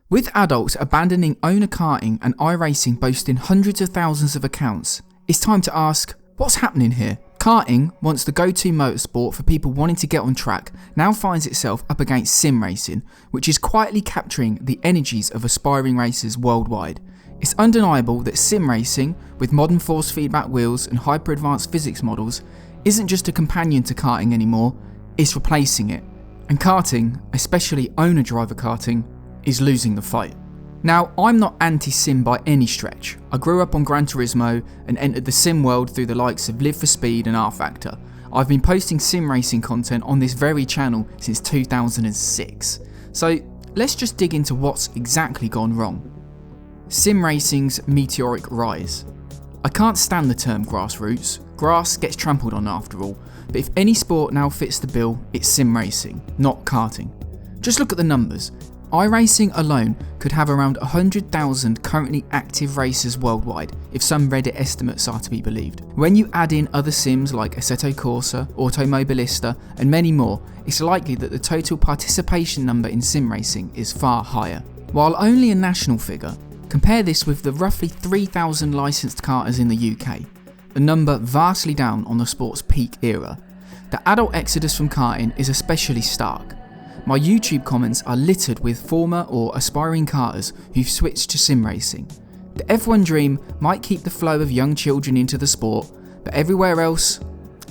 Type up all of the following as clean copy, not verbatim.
With adults abandoning owner karting and iRacing boasting hundreds of thousands of accounts, it's time to ask, what's happening here? Karting, once the go-to motorsport for people wanting to get on track, now finds itself up against sim racing, which is quietly capturing the energies of aspiring racers worldwide. It's undeniable that sim racing, with modern force feedback wheels and hyper-advanced physics models, isn't just a companion to karting anymore, it's replacing it. And karting, especially owner-driver karting, is losing the fight. Now, I'm not anti-sim by any stretch. I grew up on Gran Turismo and entered the sim world through the likes of Live for Speed and R Factor. I've been posting sim racing content on this very channel since 2006. So let's just dig into what's exactly gone wrong. Sim racing's meteoric rise. I can't stand the term grassroots. Grass gets trampled on after all, but if any sport now fits the bill, it's sim racing, not karting. Just look at the numbers. iRacing alone could have around 100,000 currently active racers worldwide, if some Reddit estimates are to be believed. When you add in other sims like Assetto Corsa, Automobilista and many more, it's likely that the total participation number in sim racing is far higher. While only a national figure, compare this with the roughly 3,000 licensed karters in the UK, a number vastly down on the sport's peak era. The adult exodus from karting is especially stark. My YouTube comments are littered with former or aspiring karters who've switched to sim racing. The F1 dream might keep the flow of young children into the sport, but everywhere else,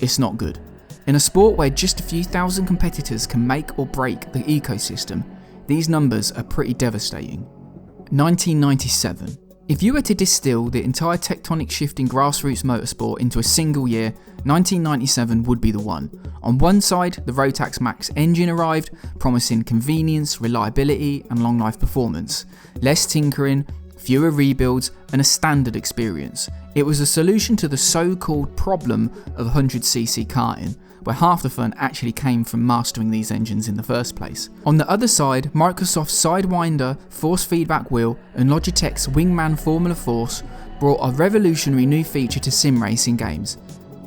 it's not good. In a sport where just a few thousand competitors can make or break the ecosystem, these numbers are pretty devastating. 1997. If you were to distill the entire tectonic shift in grassroots motorsport into a single year, 1997 would be the one. On one side, the Rotax Max engine arrived, promising convenience, reliability and long life performance. Less tinkering, fewer rebuilds and a standard experience. It was a solution to the so-called problem of 100cc karting, where half the fun actually came from mastering these engines in the first place. On the other side, Microsoft's Sidewinder force feedback wheel and Logitech's Wingman Formula Force brought a revolutionary new feature to sim racing games: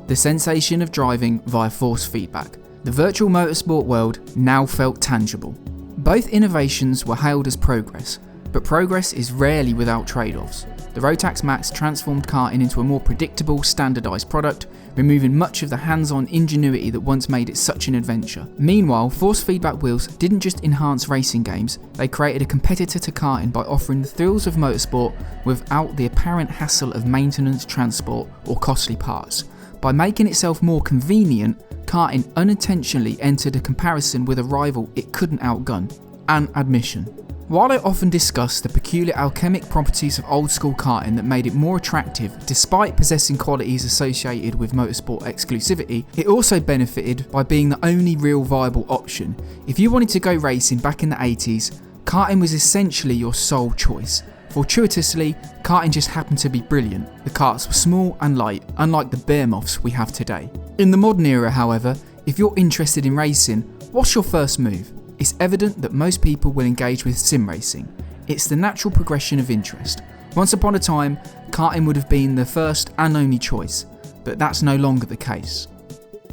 the sensation of driving via force feedback. The virtual motorsport world now felt tangible. Both innovations were hailed as progress, but progress is rarely without trade-offs. The Rotax Max transformed karting into a more predictable, standardised product, removing much of the hands-on ingenuity that once made it such an adventure. Meanwhile, force feedback wheels didn't just enhance racing games, they created a competitor to karting by offering the thrills of motorsport without the apparent hassle of maintenance, transport or costly parts. By making itself more convenient, karting unintentionally entered a comparison with a rival it couldn't outgun. An admission. While I often discuss the peculiar alchemic properties of old school karting that made it more attractive despite possessing qualities associated with motorsport exclusivity, it also benefited by being the only real viable option. If you wanted to go racing back in the 80s, karting was essentially your sole choice. Fortuitously, karting just happened to be brilliant. The karts were small and light, unlike the behemoths we have today. In the modern era, however, if you're interested in racing, what's your first move? It's evident that most people will engage with sim racing. It's the natural progression of interest. Once upon a time, karting would have been the first and only choice, but that's no longer the case.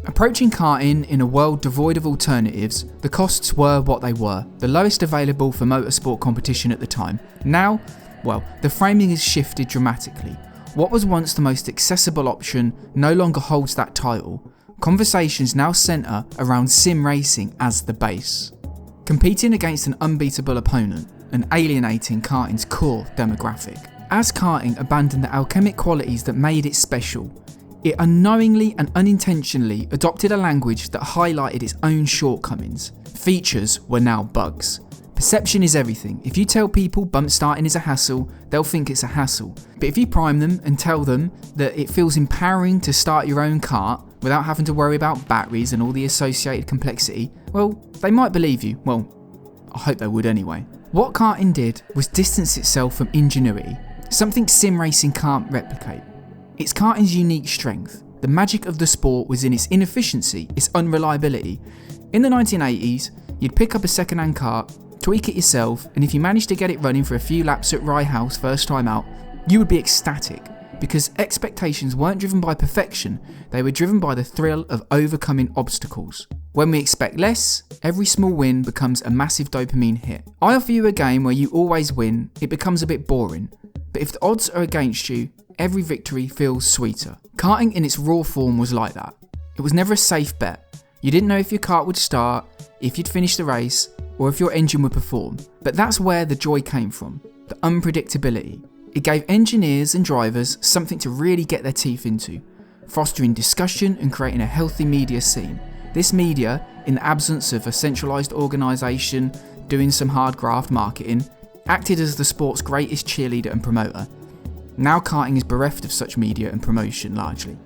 Approaching karting in a world devoid of alternatives, the costs were what they were, the lowest available for motorsport competition at the time. Now, well, the framing has shifted dramatically. What was once the most accessible option no longer holds that title. Conversations now centre around sim racing as the base. Competing against an unbeatable opponent and alienating karting's core demographic. As karting abandoned the alchemic qualities that made it special, it unknowingly and unintentionally adopted a language that highlighted its own shortcomings. Features were now bugs. Perception is everything. If you tell people bump starting is a hassle, they'll think it's a hassle. But if you prime them and tell them that it feels empowering to start your own kart without having to worry about batteries and all the associated complexity, well, they might believe you. Well, I hope they would anyway. What karting did was distance itself from ingenuity, something sim racing can't replicate. It's karting's unique strength. The magic of the sport was in its inefficiency, its unreliability. In the 1980s, you'd pick up a second-hand kart, tweak it yourself, and if you managed to get it running for a few laps at Rye House first time out, you would be ecstatic, because expectations weren't driven by perfection, they were driven by the thrill of overcoming obstacles. When we expect less, every small win becomes a massive dopamine hit. I offer you a game where you always win, it becomes a bit boring. But if the odds are against you, every victory feels sweeter. Karting in its raw form was like that. It was never a safe bet. You didn't know if your kart would start, if you'd finish the race, or if your engine would perform. But that's where the joy came from, the unpredictability. It gave engineers and drivers something to really get their teeth into, fostering discussion and creating a healthy media scene. This media, in the absence of a centralised organisation doing some hard graft marketing, acted as the sport's greatest cheerleader and promoter. Now karting is bereft of such media and promotion largely.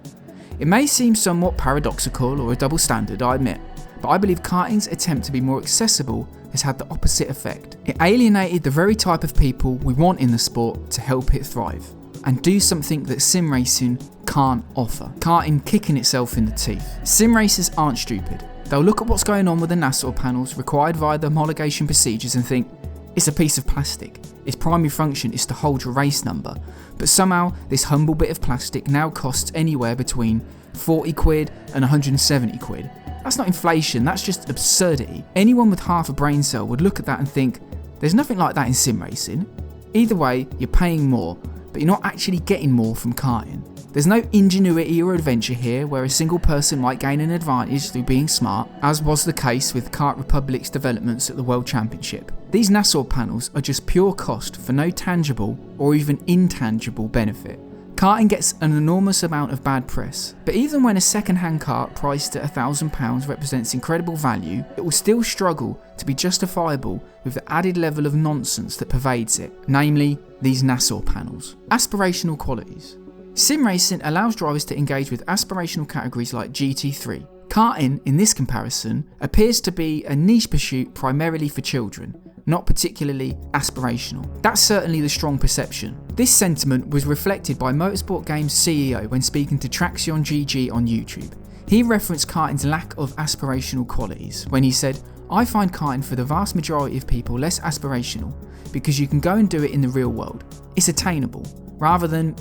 It may seem somewhat paradoxical or a double standard, I admit, but I believe karting's attempt to be more accessible has had the opposite effect. It alienated the very type of people we want in the sport to help it thrive, and do something that sim racing can't offer. Karting kicking itself in the teeth. Sim racers aren't stupid. They'll look at what's going on with the Nassau panels required via the homologation procedures and think, it's a piece of plastic. Its primary function is to hold your race number. But somehow, this humble bit of plastic now costs anywhere between 40 quid and 170 quid. That's not inflation, that's just absurdity. Anyone with half a brain cell would look at that and think, there's nothing like that in sim racing. Either way, you're paying more, but you're not actually getting more from karting. There's no ingenuity or adventure here where a single person might gain an advantage through being smart, as was the case with Kart Republic's developments at the World Championship. These Nassau panels are just pure cost for no tangible or even intangible benefit. Karting gets an enormous amount of bad press, but even when a second-hand kart priced at £1,000 represents incredible value, it will still struggle to be justifiable with the added level of nonsense that pervades it, namely these Nassau panels. Aspirational qualities. Sim racing allows drivers to engage with aspirational categories like GT3. Karting, in this comparison, appears to be a niche pursuit primarily for children, not particularly aspirational. That's certainly the strong perception. This sentiment was reflected by Motorsport Games CEO when speaking to Traction GG on YouTube. He referenced karting's lack of aspirational qualities when he said, I find karting for the vast majority of people less aspirational because you can go and do it in the real world. It's attainable, rather than,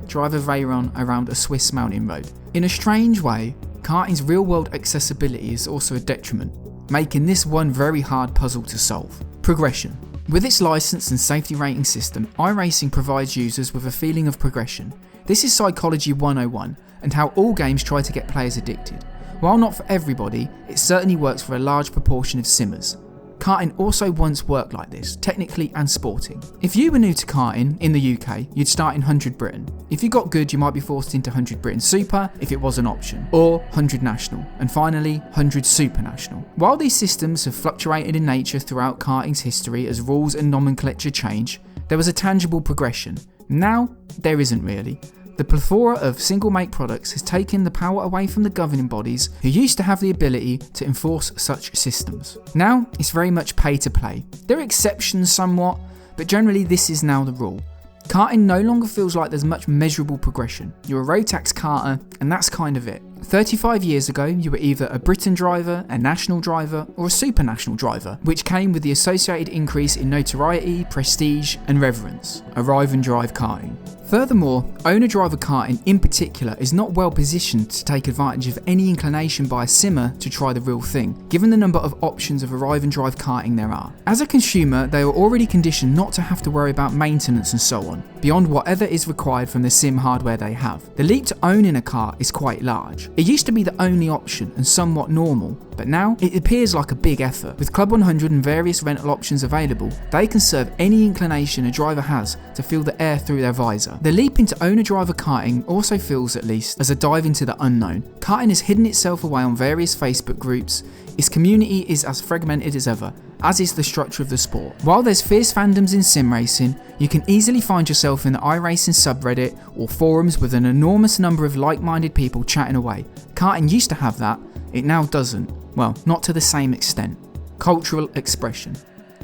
drive a Veyron around a Swiss mountain road. In a strange way, karting's real-world accessibility is also a detriment, making this one very hard puzzle to solve. Progression. With its license and safety rating system, iRacing provides users with a feeling of progression. This is Psychology 101 and how all games try to get players addicted. While not for everybody, it certainly works for a large proportion of simmers. Karting also once worked like this, technically and sporting. If you were new to karting in the UK, you'd start in 100 Britain. If you got good, you might be forced into 100 Britain Super if it was an option, or 100 National, and finally 100 Super National. While these systems have fluctuated in nature throughout karting's history as rules and nomenclature change, there was a tangible progression. Now, there isn't really. The plethora of single-make products has taken the power away from the governing bodies who used to have the ability to enforce such systems. Now, it's very much pay to play. There are exceptions somewhat, but generally this is now the rule. Karting no longer feels like there's much measurable progression. You're a road tax karter, and that's kind of it. 35 years ago, you were either a Britain driver, a national driver, or a super national driver, which came with the associated increase in notoriety, prestige, and reverence. Arrive and drive karting. Furthermore, owner-driver karting in particular is not well positioned to take advantage of any inclination by a simmer to try the real thing, given the number of options of arrive and drive karting there are. As a consumer, they are already conditioned not to have to worry about maintenance and so on, beyond whatever is required from the sim hardware they have. The leap to owning a car is quite large. It used to be the only option and somewhat normal, but now it appears like a big effort. With Club 100 and various rental options available, they can serve any inclination a driver has to feel the air through their visor. The leap into owner-driver karting also feels, at least, as a dive into the unknown. Karting has hidden itself away on various Facebook groups. Its community is as fragmented as ever, as is the structure of the sport. While there's fierce fandoms in sim racing, you can easily find yourself in the iRacing subreddit or forums with an enormous number of like-minded people chatting away. Karting used to have that, it now doesn't. Well, not to the same extent. Cultural expression.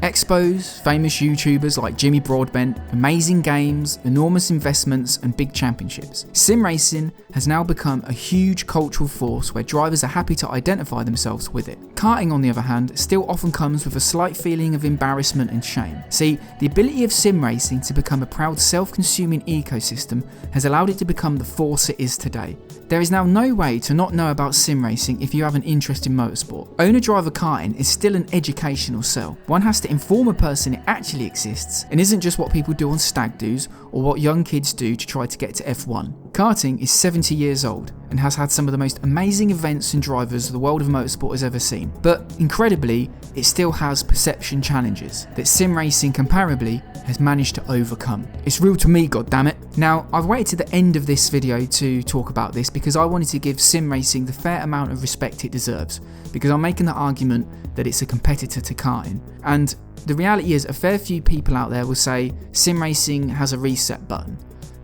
Expos, famous YouTubers like Jimmy Broadbent, amazing games, enormous investments and big championships. Sim racing has now become a huge cultural force where drivers are happy to identify themselves with it. Karting, on the other hand, still often comes with a slight feeling of embarrassment and shame. See, the ability of sim racing to become a proud self-consuming ecosystem has allowed it to become the force it is today. There is now no way to not know about sim racing if you have an interest in motorsport. Owner-driver karting is still an educational sell. One has to inform a person it actually exists and isn't just what people do on stag do's or what young kids do to try to get to F1. Karting is 70 years old and has had some of the most amazing events and drivers the world of motorsport has ever seen. But incredibly, it still has perception challenges that sim racing comparably has managed to overcome. It's real to me, goddammit. Now, I've waited to the end of this video to talk about this because I wanted to give sim racing the fair amount of respect it deserves, because I'm making the argument that it's a competitor to karting. And the reality is, a fair few people out there will say sim racing has a reset button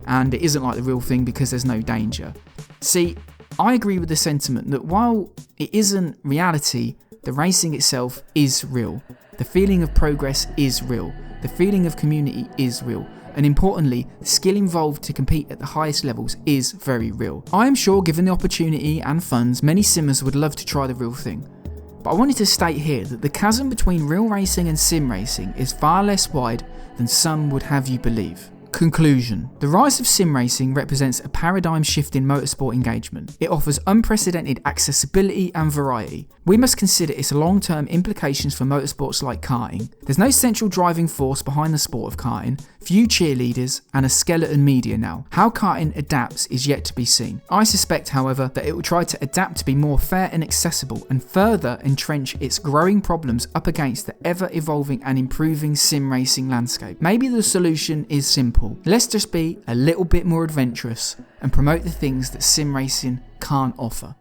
and it isn't like the real thing because there's no danger. See, I agree with the sentiment that while it isn't reality, the racing itself is real. The feeling of progress is real. The feeling of community is real. And importantly, the skill involved to compete at the highest levels is very real. I am sure, given the opportunity and funds, many simmers would love to try the real thing. But I wanted to state here that the chasm between real racing and sim racing is far less wide than some would have you believe. Conclusion. The rise of sim racing represents a paradigm shift in motorsport engagement. It offers unprecedented accessibility and variety. We must consider its long-term implications for motorsports like karting. There's no central driving force behind the sport of karting, few cheerleaders, and a skeleton media now. How karting adapts is yet to be seen. I suspect, however, that it will try to adapt to be more fair and accessible and further entrench its growing problems up against the ever-evolving and improving sim racing landscape. Maybe the solution is simple. Let's just be a little bit more adventurous and promote the things that sim racing can't offer.